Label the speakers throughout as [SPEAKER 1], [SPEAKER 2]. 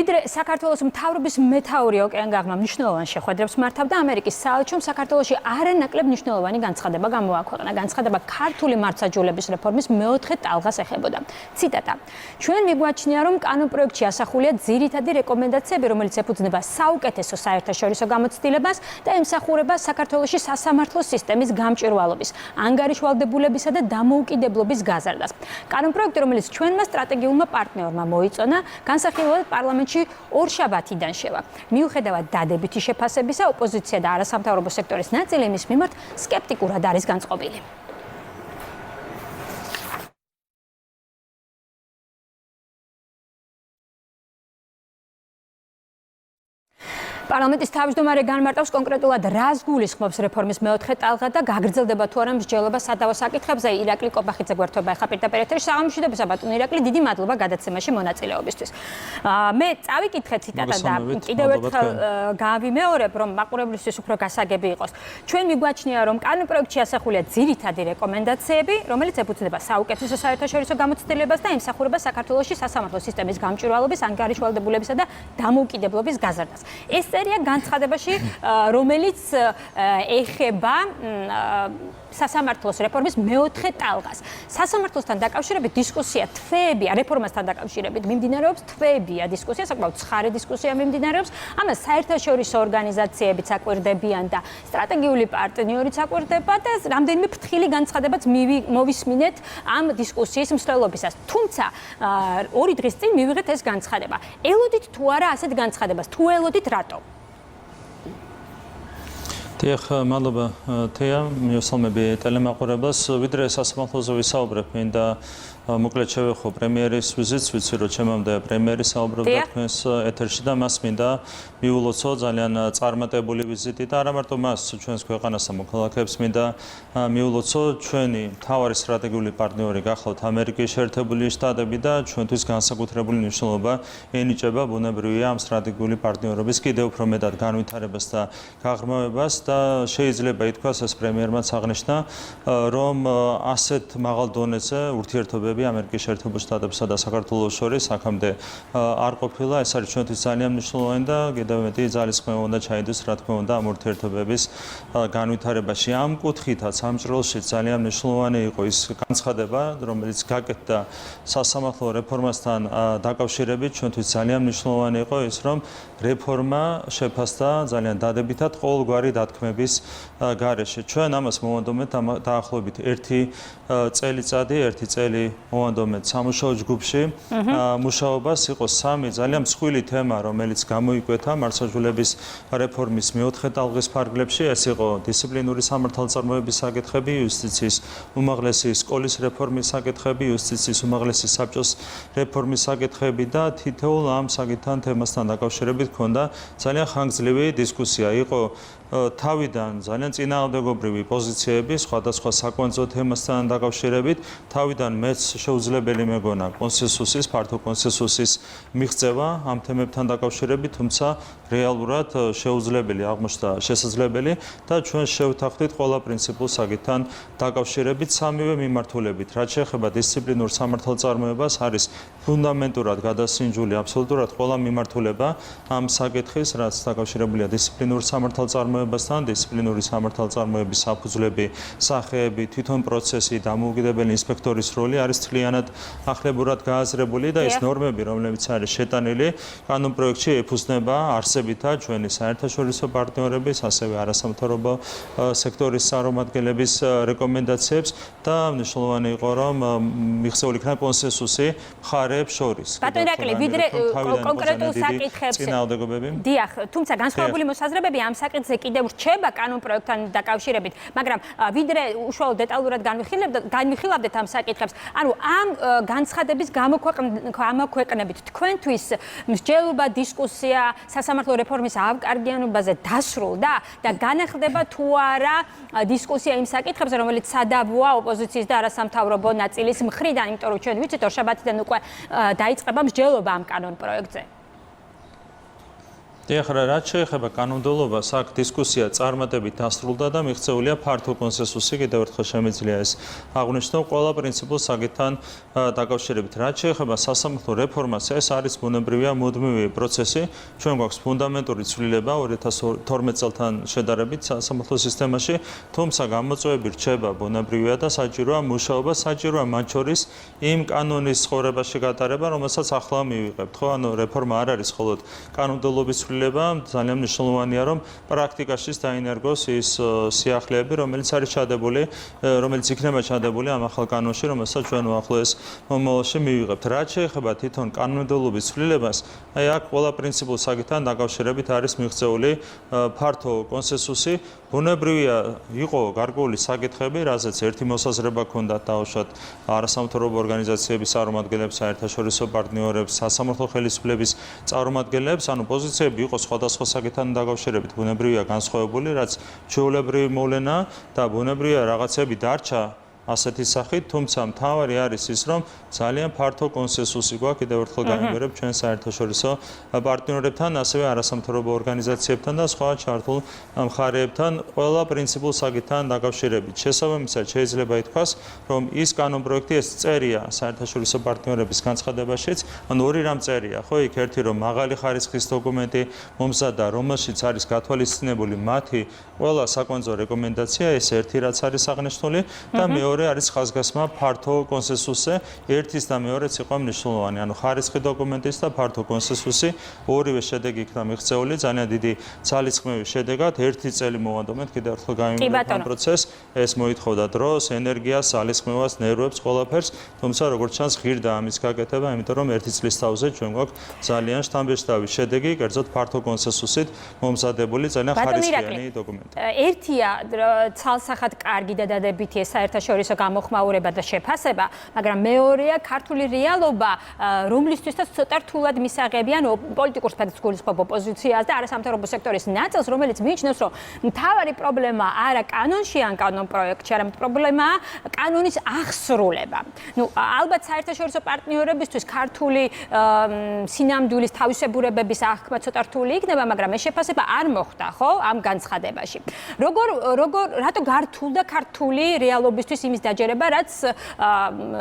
[SPEAKER 1] ვიდრე საქართველოს მთავრობის მეთაური ოკეანგაღმა მნიშვნელოვან შეხვედრებს მართავდა ამერიკის საელჩომ საქართველოში არანაკლებ მნიშვნელოვანი განცხადება გამოაქვეყნა. განცხადება ქართული მართლმსაჯულების რეფორმის მეოთხე ტალღას ეხებოდა. ციტატა: ჩვენ მიგვაჩნია, რომ კანონპროექტში ასახულია ძირითადი რეკომენდაციები, რომელიც ეფუძნება საუკეთესო საერთაშორისო გამოცდილებას და ემსახურება საქართველოში სასამართლო სისტემის გამჭვირვალობის, ანგარიშვალდებულებისა და დამოუკიდებლობის გაზრდას. კანონპროექტი, რომელიც ჩვენმა სტრატეგიულმა პარტნიორმა მოიწონა, განსახილველად პარლამენტში ორშაბათიდან შევა. მიუხედავად დადებითი შეფასებისა, ოპოზიცია და არასამთავრობო სექტორის ნაწილი მის მიმართ სკეპტიკურად არის განწყობილი. პარლამენტის თავმჯდომარე განმარტავს კონკრეტულად რას გულისხმობს რეფორმის მეოთხე ტალღა და გაგრძელდება თუ არა მსჯელობა სადავო საკითხებზე. ირაკლი კობახიძე გვერდთვება ახლა პირდაპირ ეთერში. საღამოშვიდობისა ბატონო ირაკლი, დიდი მადლობა გადაცემაში მონაწილეობისთვის. მე წავიკითხე ციტატა და კიდევ ერთხელ გავიმეორებ, რომ მაყურებლისთვის უფრო გასაგები იყოს. ჩვენ მიგვაჩნია, რომ კანონპროექტში ასახულია ძირითადი რეკომენდაციები, რომელიც ეფუძნება საუკეთესო საერთაშორისო გამოცდილებას და ემსახურება საქართველოში სასამართლო სისტემის გამჭვირვალობის, ანგარიშვალდებულებისა და დამოუკიდებლობის გაზრდას. ეს წერია განცხადებაში, რომელიც ეხება სასამართლოს რეფორმის მეოთხე ტალღას. სასამართლოსთან დაკავშირებით დისკუსია თვეებია, რეფორმასთან დაკავშირებით მიმდინარეობს თვეებია დისკუსია, საკმაოდ ცხარე დისკუსია მიმდინარეობს. ამას საერთაშორისო ორგანიზაციებიც აკვირდებიან და სტრატეგიული პარტნიორიც აკვირდება და რამდენიმე ფრთხილი განცხადებაც მოვისმინეთ ამ დისკუსიის მსვლელობისას. თუმცა 2 დღის წინ მივიღეთ ეს განცხადება. ელოდით თუ არა ასეთ განცხადებას, თუ ელოდით რატო?
[SPEAKER 2] დიახ, მადლობა თეა, მივესალმები ტელემაყურებელს. ვიდრე სასამართლოზე ვისაუბრებ, მინდა მოკლედ შევეხო პრემიერის ვიზიტს, ვიცი რომ ჩემამდე პრემიერი საუბრობდა თქვენს ეთერში და მას მინდა მიულოცო ძალიან წარმატებული ვიზიტი და არა მარტო მას, ჩვენს ქვეყანას და მოქალაქეებს მინდა მიულოცო ჩვენი მთავარი სტრატეგიული პარტნიორი გახლავთ ამერიკის შეერთებული შტატები და ჩვენთვის განსაკუთრებული მნიშვნელობა ენიჭება ბუნებრივია ამ სტრატეგიული პარტნიორობის კიდევ უფრო მეტად განვითარებას და გაღრმავებას და შეიძლება ითქვას ეს პრემიერმაც აღნიშნა, რომ ასეთ მაღალ დონეზე ურთიერთობები ამერიკის შეერთებულ შტატებსა და საქართველოს შორის აქამდე არ ყოფილა. ეს არის ჩვენთვის ძალიან მნიშვნელოვანი და კიდევ მეტი ძალისხმევა უნდა ჩაიდოს, რა თქმა უნდა, ამ ურთიერთობების განვითარებაში. ამ კუთხითაც ამ ჭრილშიც ძალიან მნიშვნელოვანი იყო ის განცხადება, რომელიც გაკეთდა სასამართლო რეფორმასთან დაკავშირებით. ჩვენთვის ძალიან მნიშვნელოვანი იყო ის, რომ რეფორმა შეფასდა ძალიან დადებითად ყოველგვარი დათქმების გარეშე. ჩვენ ამას მოვანდომეთ დაახლოებით 1 წელიწადი, 1 წელი მოვანდომეთ სამუშაო ჯგუფში. მუშაობას იყო 3 ძალიან მსხვილი თემა, რომელიც გამოიკვეთა მართლმსაჯულების რეფორმის მეოთხე ტალღის ფარგლებში. ეს იყო დისციპლინური სამართალწარმოების საკითხები, იუსტიციის უმაღლესი სკოლის რეფორმის საკითხები, იუსტიციის უმაღლესი საბჭოს რეფორმის საკითხები და თითოეულ ამ საკითხთან თემასთან დაკავშირებით ჰქონდა ძალიან ხანგრძლივი დისკუსია. იყო თავიდან ძალიან წინააღმდეგობრივი პოზიციები სხვადასხვა საკვანძო თემასთან დაკავშირებით. თავიდან მეც შეუძლებელი მეგონა კონსენსუსის, ფართო კონსენსუსის მიღწევა ამ თემებთან დაკავშირებით, თუმცა რეალურად შეუძლებელი აღმოჩნდა შესაძლებელი და ჩვენ შევთანხმდით ყველა პრინციპულ საკითხთან დაკავშირებით სამივე მიმართულებით. რაც შეეხება დისციპლინურ სამართალწარმოებას, არის ფუნდამენტურად გადასინჯული აბსოლუტურად ყველა მიმართულება ამ საკითხის, რაც დაკავშირებულია დისციპლინურ სამართალწარმოებასთან, დისციპლინური სამართალწარმოების საფუძვლები, სახეები, თვითონ პროცესი, დამოუკიდებელი ინსპექტორის როლი არის თლიანად ახლებურად გააზრებული და ეს ნორმები, რომლებიც არის შეტანილი კანონპროექტში, ეფუძნება არსებითად ჩვენი საერთაშორისო პარტნიორების, ასევე არასამთავრობო სექტორის წარმომადგენლების რეკომენდაციებს და მნიშვნელოვანი იყო, რომ მიღწეული იქნა კონსენსუსი მხარეებს შორის.
[SPEAKER 1] ბატონო ირაკლი, ვიდრე კონკრეტულ საკითხებს დიახ, თუმცა განსხვავებული მოსაზრებები ამ საკითხზე კიდევ რჩება კანონპროექტთან დაკავშირებით, მაგრამ ვიდრე უშუალოდ დეტალურად განვიხილავდეთ ამ საკითხებს, ანუ ამ განცხადების გამოქვეყნებით თქვენთვის მსჯელობა, დისკუსია სასამართლო რეფორმის ავკარგიანობაზე დასრულდა და განახლდება თუ არა დისკუსია იმ საკითხებზე, რომელიც სადავოა ოპოზიციის და არასამთავრობო ნაწილის მხრიდან, იმიტომ რომ ჩვენ ვიცით, ორშაბათიდან უკვე დაიწყება მსჯელობა ამ კანონპროექტზე.
[SPEAKER 2] ეხლა რაც შეეხება კანონმდებლობას, აქ დისკუსია წარმატებით დასრულდა და მიღწეულია ფართო კონსენსუსი, კიდევ ერთხელ შემიძლია ეს აღვნიშნო ყველა პრინციპულ საკითხთან დაკავშირებით. რაც შეეხება სასამართლო რეფორმას, ეს არის ბუნებრივია მუდმივი პროცესი. ჩვენ გვაქვს ფუნდამენტური ცვლილება 2012 წელთან შედარებით სასამართლო სისტემაში, თუმცა გამოწვევები რჩება ბუნებრივია და საჭიროა მუშაობა, საჭიროა მათ შორის იმ კანონის ცხოვრებაში გატარება, რომელსაც ახლა მივიღებთ, ხო? ანუ რეფორმა არ არის მხოლოდ კანონმდებლობის ძალიან მნიშვნელოვანია, რომ პრაქტიკაში დაინერგოს ის სიახლეები, რომელიც არის ჩადებული, რომელიც იქნება ჩადებული ამ ახალ კანონში, რომელსაც ჩვენ უახლოეს მომავალში მივიღებთ. რაც შეეხება თვითონ კანონმდებლობის ცვლილებას, აი აქ ყველა პრინციპულ საკითხთან დაკავშირებით არის მიღწეული ფართო კონსენსუსი. ბუნებრივია იყო გარკვეული საკითხები, რაზეც ერთი მოსაზრება ჰქონდათ დაუშვათ არასამთავრობო ორგანიზაციების წარმომადგენლებს, საერთაშორისო პარტნიორებს, სასამართლო ხელისუფლების წარმომადგენლებს, ანუ პოზიციები იყო სხვადასხვა საკითხთან დაკავშირებით ბუნებრივია განსხვავებული, რაც ჩვეულებრივი მოვლენა და ბუნებრივია რაღაცები დარჩა ასეთი სახით, თუმცა მთავარი არის ის, რომ ძალიან ფართო კონსენსუსი გვაქვს, კიდევ ერთხელ გაიმეორებ ჩვენ საერთაშორისო პარტნიორებთან, ასევე არასამთავრობო ორგანიზაციებთან და სხვა ჩართულ მხარეებთან ყველა პრინციპულ საკითხთან დაკავშირებით. შესაბამისად, შეიძლება ითქვას, რომ ის კანონპროექტი ეს წერია საერთაშორისო პარტნიორების განცხადებაშიც, ანუ ორი რამ წერია, ხო, იქ ერთი რომ მაღალი ხარისხის დოკუმენტი მომზადდა, რომელშიც არის გათვალისწინებული მათი ყველა საკვანძო რეკომენდაცია, ეს ერთი რაც არის აღნიშნული და მეორე არის ხაზგასმა ფართო კონსენსუსზე, ერთის და მეორეც იყო მნიშვნელოვანი, ანუ ხარისხი დოკუმენტის და ფართო კონსენსუსი, ორივე შედეგი იქნა მიღწეული, ძალიან დიდი ძალისხმევის შედეგად, ერთი წელი მოვანდომეთ, კიდევ ერთხელ გამიმეორებ ამ პროცესს, ეს მოითხოვდა დროს, ენერგიას, ძალისხმევას, ნერვებს, ყველაფერს, თუმცა როგორც ჩანს, ღირდა ამის გაკეთება, იმიტომ რომ ერთი წლის თავზე ჩვენ გვაქვს ძალიან შთამბეჭდავი შედეგი, კერძოდ ფართო კონსენსუსით მომზადებული ძალიან ხარისხიანი დოკუმენტი.
[SPEAKER 1] ერთია ცალსახად კარგი და დადებითი საერთაშორისო გამოხმაურება და შეფასება, მაგრამ მეორეა ქართული რეალობა, რომლისთვისაც ცოტა რთულად მისაღებიან პოლიტიკურ სპექტრს გულისხმობ ოპოზიციას და არასამთავრობო სექტორის ნაწილს, რომელიც მიიჩნევს, რომ მთავარი პრობლემა არა კანონში ან კანონპროექტში, არამედ პრობლემაა კანონის აღსრულება. ნუ ალბათ საერთაშორისო პარტნიორებისთვის ქართული სინამდვილის თავისებურებების აღქმა ცოტა რთული იქნება, მაგრამ ეს შეფასება არ მოხდა, ხო, ამ განცხადებაში. რატო გართულდა ქართული რეალობისთვის იმის დაჯერება, რაც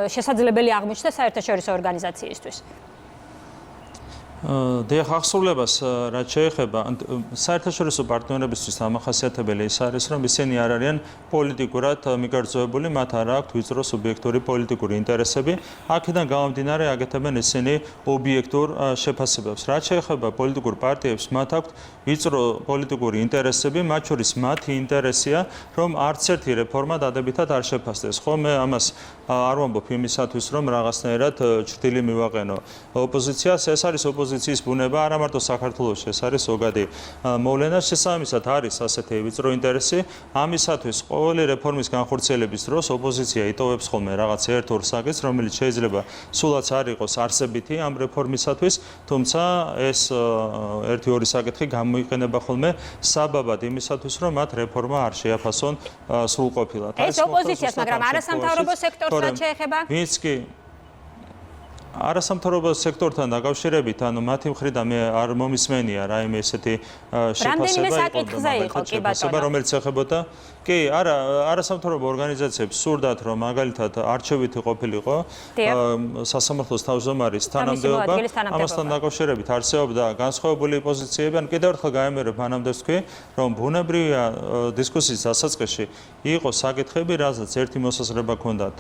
[SPEAKER 1] შესაძლებელი აღმოჩნდა საერთაშორისო ორგანიზაციისთვის?
[SPEAKER 2] დიახ, აღსრულებას რაც შეეხება საერთაშორისო პარტნიორებისთვის დამახასიათებელი ის არის, რომ ისინი არ არიან პოლიტიკურად მიგრძნობებული, მათ არ აქვთ ვიწრო სუბიექტური პოლიტიკური ინტერესები. აქედან გამომდინარე აკეთებენ ისინი ობიექტურ შეფასებებს. რაც შეეხება პოლიტიკურ პარტიებს, მათ აქვთ ვიწრო პოლიტიკური ინტერესები, მათ შორის მათი ინტერესია, რომ არც ერთი რეფორმა დადებითად არ შეფასდეს. ხო, მე ამას არ ვამბობ იმისათვის, რომ რაღაცნაირად ჭრილი მივაყენო ოპოზიციას, ეს არის ოპოზიციის ბუნება, არა მარტო საქართველოში, ეს არის ზოგადი მოვლენა. შესაბამისად არის ასეთი ვიწრო ინტერესი. ამისათვის ყოველი რეფორმის განხორციელების დროს ოპოზიცია იტოვებს ხოლმე რაღაც ერთ-ორ საკითხს, რომელიც შეიძლება სულაც არ იყოს არსებითი ამ რეფორმისათვის, თუმცა ეს ერთი-ორი საკითხი გამოიყენება ხოლმე საბაბად იმისათვის, რომ მათ რეფორმა არ შეაფასონ სრულყოფილად.
[SPEAKER 1] ეს ოპოზიციას, მაგრამ არასამთავრობო სექტორს რაც შეეხება?
[SPEAKER 2] ვინც კი არასამთავრობო სექტორთან დაკავშირებით, ანუ მათი მხრიდან მე არ მომისმენია რაიმე ესეთი შეფასება იყო, კი ბატონო, რომელიც ეხებოდა კი, არასამთავრობო ორგანიზაციებს სურდათ, რომ მაგალითად არჩევითი ყოფილიყო სასამართლოს თავმჯდომარის თანამდებობა, ამასთან დაკავშირებით არსებობდა განსხვავებული პოზიციები, ან კიდევ ერთხელ გაემერებ მანამდე ვთქვი, რომ ბუნებრივია დისკუსიის დასაწყისში იყო საკითხები, რაზეც ერთი მოსაზრება ჰქონდათ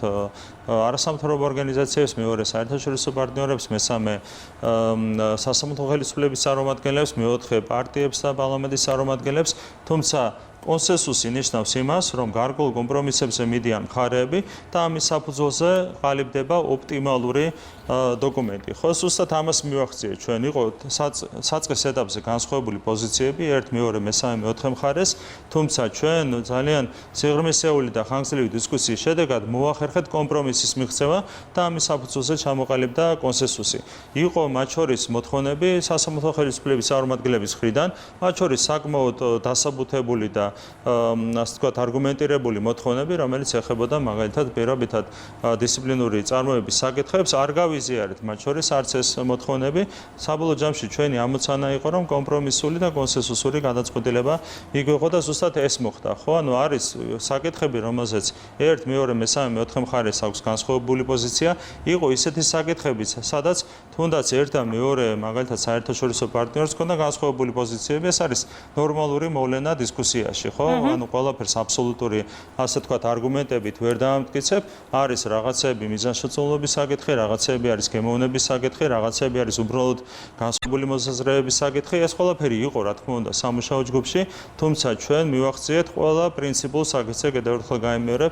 [SPEAKER 2] არასამთავრობო ორგანიზაციებს, მეორე საერთაშორისო პარტნიორებს, მესამე სასამართლო ხელისუფლების წარმომადგენლებს, მეოთხე პარტიებს და პარლამენტის წარმომადგენლებს, თუმცა კონსენსუსი ნიშნავს იმას, რომ გარკვეულ კომპრომისებზე მიდიან მხარეები და ამის საფუძველზე ყალიბდება ოპტიმალური დოკუმენტი. ხო, ზუსტად ამას მივახციე ჩვენ, იყო საწყის ეტაპზე განსხვავებული პოზიციები, ერთ, მეორე, მესამე, მეოთხე მხარეს, თუმცა ჩვენ ძალიან სიღრმისეული და ხანგრძლივი დისკუსიის შედეგად მოახერხეთ კომპრომისის მიღწევა და ამის საფუძველზე ჩამოყალიბდა კონსენსუსი. იყო მათ შორის მოთხოვნები სასამართლო ხელისუფლების წარმომადგენლების მხრიდან, მათ შორის საკმაოდ დასაბუთებული და ასე ვთქვათ, არგუმენტირებული მოთხოვნები, რომელიც ეხებოდა მაგალითად პირობითად დისციპლინური წარმოების საკითხებს, არ გავიზიარეთ მათ შორის არც ეს მოთხოვნები. საბოლოო ჯამში ჩვენი ამოცანა იყო, რომ კომპრომისული და კონსენსუსური გადაწყვეტილება იგვეყო და ზუსტად ეს მოხდა, ხო? ანუ არის საკითხები, რომელზეც ერთ, მეორე, მესამე, მეოთხე მხარეს აქვს განსხვავებული პოზიცია, იყო ისეთი საკითხებიც, სადაც თუნდაც ერთ და მეორე, მაგალითად საერთაშორისო პარტნიორს ჰქონდა განსხვავებული პოზიციები, ეს არის ნორმალური მოვლენა დისკუსიაში, ხო? ანუ ყველაფერს აბსოლუტური, ასე ვთქვათ, არგუმენტებით ვერ დაამტკიცებ, არის რაღაცები მიზანშეწონილობის საკითხი, რაღაცები არის გემოვნების საკითხი, რაღაცები არის უბრალოდ განსხვავებული მოსაზრებების საკითხი, ეს ყველაფერი იყო, რა თქმა უნდა, სამუშაო ჯგუფში, თუმცა ჩვენ მივახციეთ ყველა პრინციპულ საკითხზე, კიდევ ერთხელ გამიმეორებ,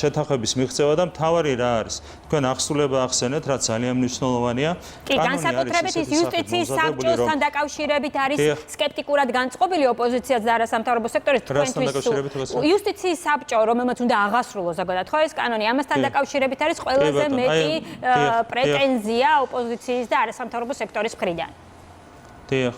[SPEAKER 2] შეთანხმების მიღწევა და მთავარი რა არის? თქვენ ახსულება ახსენეთ, რაც ძალიან მნიშვნელოვანია.
[SPEAKER 1] კი, განსაკუთრებით ის იუსტიციის საბჭოსთან დაკავშირებით არის სკეპტიკურად განწყობილი ოპოზიციაც და არასამთავრობო სექტორის თქვენთვის იუსტიციის საბჭო, რომელმაც უნდა აღასრულოს ზოგადად, ხო ეს კანონი, ამასთან დაკავშირებით არის ყველაზე მეტი პრეტენზია ოპოზიციის და არასამთავრობო სექტორის მხრიდან.
[SPEAKER 2] დიახ.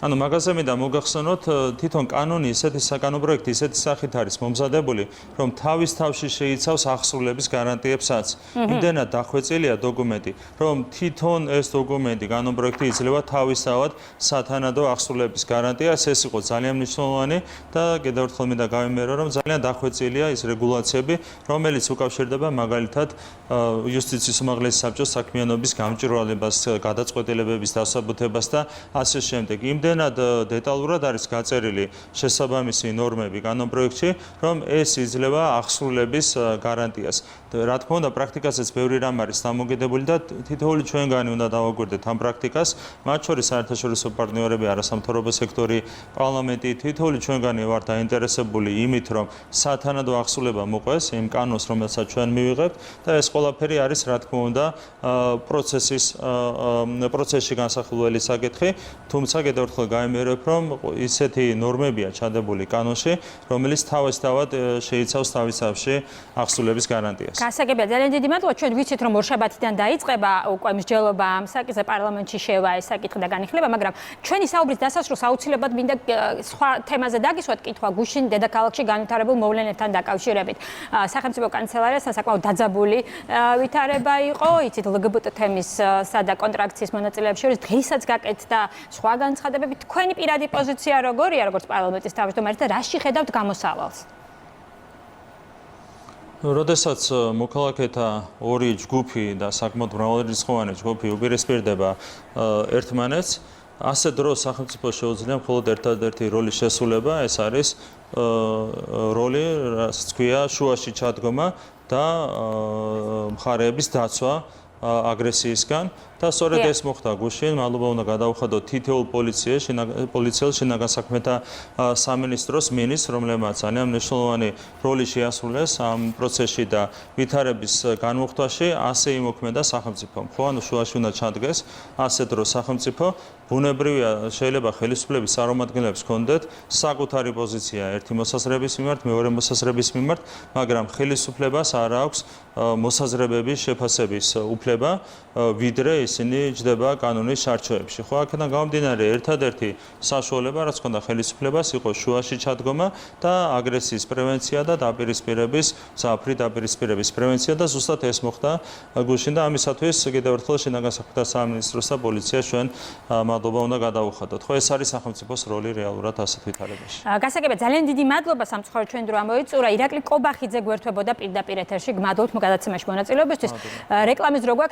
[SPEAKER 2] ანუ მაგაზე მინდა მოგახსენოთ, თვითონ კანონი ისეთი საკანონპროექტი ისეთი სახით არის მომზადებული, რომ თავის თავში შეიცავს ახსრულების გარანტიებსაც. იმდენად დახვეწილია დოკუმენტი, რომ თვითონ ეს დოკუმენტი, კანონპროექტი იძლევა თავისთავად სათანადო ახსრულების გარანტიას. ეს იყო ძალიან მნიშვნელოვანი და კიდევ ერთხელ მინდა გავიმეორო, რომ ძალიან დახვეწილია ის რეგულაციები, რომელიც უკავშირდება მაგალითად იუსტიციის უმაღლესი საბჭოს საქმიანობის გამჭვირვალებას, გადაწყვეტილებების დასაბუთებას და ასე შემდეგ. იმდენად დეტალურად არის გაწერილი შესაბამისი ნორმები კანონპროექტში, რომ ეს იძლევა ახსრულების გარანტიას. რა თქმა უნდა, პრაქტიკაზეც ბევრი რამ არის დამოკიდებული და თითოეული ჩვენგანი უნდა დავაკვირდეთ ამ პრაქტიკას, მათ შორის საერთაშორისო პარტნიორები, არასამთავრობო სექტორი, პარლამენტი, თითოეული ჩვენგანი ვართ დაინტერესებული იმით, რომ სათანადო ახსრულება მოყვეს იმ კანონს, რომელსაც ჩვენ მივიღებთ და ეს ყველაფერი არის, რა თქმა უნდა, პროცესში განსახილველი საკითხი, თუმცა კიდევ ერთხელ გამიმეორებ, რომ ისეთი ნორმებია ჩადებული კანონში, რომელიც თავისთავად შეიცავს თავის თავში ახსრულების გარანტიას.
[SPEAKER 1] გასაგებია, ძალიან დიდი მადლობა. ჩვენ ვიცით, რომ ორშაბათიდან დაიწყება უკვე მსჯელობა ამ საკითხზე, პარლამენტში შევა ეს საკითხი და განიხილება, მაგრამ ჩვენი საუბრის დასასრულს აუცილებლად მინდა სხვა თემაზე დაგისვათ კითხვა გუშინ დედაქალაქში განვითარებულ მოვლენებთან დაკავშირებით. სახელმწიფო კანცელარიასთან საკმაოდ დაძაბული ვითარება იყო, იცით LGBT თემისა და კონტრაქციის მონაწილეებს შორის დღესაც გაკეთდა სხვა განცხადებები. თქვენი პირადი პოზიცია როგორია, როგორც პარლამენტის თავმჯდომარე და რაში ხედავთ გამოსავალს?
[SPEAKER 2] როდესაც მოქალაქეთა ორი ჯგუფი და საკმაოდ მრავალრიცხოვანი ჯგუფი უპირისპირდება ერთმანეთს, ასე დროს სახელმწიფო შეუძლია მხოლოდ ერთადერთი როლის შესრულება, ეს არის როლი, რასაც ქვია, შუაში ჩადგომა და მხარეების დაცვა აგრესიისგან და სწორედ ეს მოხდა გუშინ, მადლობა უნდა გადავხადოთ თითოეულ პოლიციელ შინაგან საქმეთა სამინისტროს მინისტრს, რომელმაც ძალიან მნიშვნელოვანი როლი შეასრულეს ამ პროცესში და ვითარების განმუხტვაში, ასე იმოქმედა სახელმწიფომ. ხო, ანუ შუაში უნდა ჩადგეს, ასე დროს სახელმწიფო ბუნებრივია, შეიძლება ხელისუფლების წარმომადგენლებს ჰქონდეთ საკუთარი პოზიცია ერთი მოსაზრების მიმართ, მეორე მოსაზრების მიმართ, მაგრამ ხელისუფლებას არ აქვს მოსაზრებების შეფასების უფლება, ვიდრე ისინი ჯდება კანონის შარჩოებში. ხო, აქედან გამომდინარე, ერთადერთი საშუალება, რაც ჰქონდა ხელისუფლებას, იყო შუაში ჩადგომა და აგრესიის პრევენცია და დაპირისპირების, საფრთხის დაპირისპირების პრევენცია და ზუსტად ეს მოხდა გუშინ და ამისათვის კიდევ ერთხელ შინაგან საქმეთა სამინისტროს და პოლიციას ჩვენ მადლობა უნდა გადავუხადოთ. ხო, ეს არის სახელმწიფოს როლი რეალურად ასეთ ვითარებაში.
[SPEAKER 1] გასაგებია, ძალიან დიდი მადლობა სამწუხაროდ ჩვენ დრო ამოიწურა. ირაკლი კობახიძე გვერდებოდა პირდაპირ ეთერში. გმადლობთ გადაცემაში მონაწილეობისთვის. რეკლამის დრო გვაქვს.